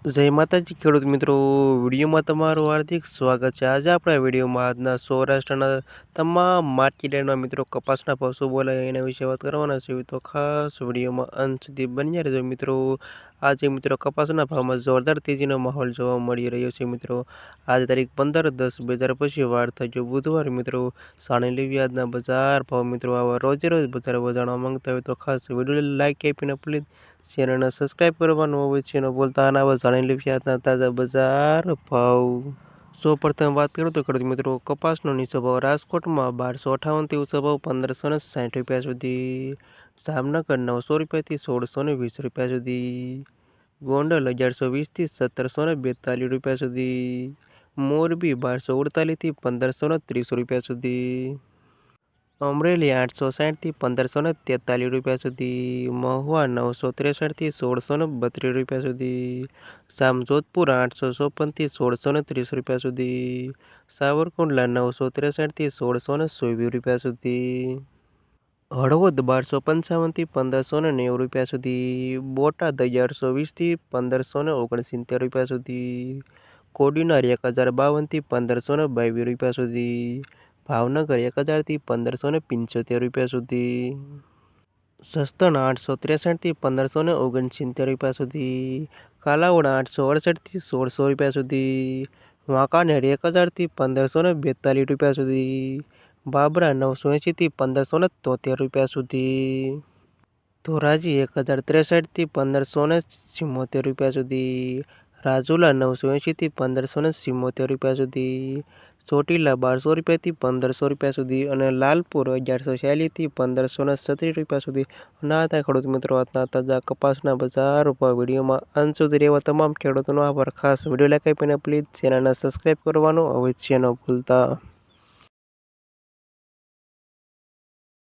જય માતાજી ખેડૂત મિત્રો, વિડીયોમાં તમારું હાર્દિક સ્વાગત છે। આજે આપણા વિડીયોમાં આજના સૌરાષ્ટ્રના તમામ માર્કેટ યાર્ડના મિત્રો કપાસના ભાવ શું બોલાય એના વિશે વાત કરવાના છે। તો ખાસ વિડીયોમાં અંત સુધી બન્યા રહેજો મિત્રો। આજે મિત્રો કપાસના ભાવમાં જોરદાર તેજીનો માહોલ જોવા મળી રહ્યો છે મિત્રો। આજે તારીખ 15/10/2025 વાર થયો બુધવાર મિત્રો। જાણી લેવી આજના બજાર ભાવ મિત્રો। આવા રોજે રોજ બજાર જાણવા માંગતા હોય તો ખાસ વિડીયો લાઈક આપીને પ્લીઝ ચેનલને સબસ્ક્રાઈબ કરવાનું અવશ્ય ન ભૂલતા। આના જાણી લેવી આજના તાજા બજાર ભાવ। સૌપ્રથમ વાત કરું તો ખેડૂત મિત્રો કપાસનો નીચો ભાવ રાજકોટમાં 1258 થી ઊંચો ભાવ 1560 રૂપિયા સુધી, જામનગર 900 રૂપિયાથી 1620 રૂપિયા સુધી, ગોંડલ 1120 થી 1742 રૂપિયા સુધી, મોરબી 1248 થી 1530 રૂપિયા સુધી, અમરેલી 860 થી 1543 રૂપિયા સુધી, મહુવા 963 થી 1632 રૂપિયા સુધી, જામજોધપુર 854 થી 1630 રૂપિયા સુધી, સાવરકુંડલા 963 થી 1624 રૂપિયા સુધી, હળવદ 1255 થી 1590 રૂપિયા સુધી, બોટાદ 1120 થી 1569 રૂપિયા સુધી, કોડીનાર 1052 થી 1522 રૂપિયા સુધી, ભાવનગર 1000 થી 1575 રૂપિયા સુધી, સસ્તન 863 થી 1569 રૂપિયા સુધી, કાલાવડ 868 થી 1600 રૂપિયા સુધી, વાંકાનેર 1000 થી 1542 રૂપિયા સુધી, બાબરા 980 થી 1573 રૂપિયા સુધી, ધોરાજી 1063 થી 1574 રૂપિયા સુધી, રાજુલા 980 થી 1574 રૂપિયા સુધી, ચોટીલા 1200 રૂપિયાથી 1500 રૂપિયા સુધી અને લાલપુર 1146 થી 1536 રૂપિયા સુધી। ના હતા ખેડૂત મિત્રો આજના તાજા કપાસના બજાર ઉપર। વિડીયોમાં અંત સુધી રહેવા તમામ ખેડૂતોનો આભાર। ખાસ વિડીયો લાઈક આપીને પ્લીઝ ચેનલને સબસ્ક્રાઈબ કરવાનું અવશ્ય ન ભૂલતા।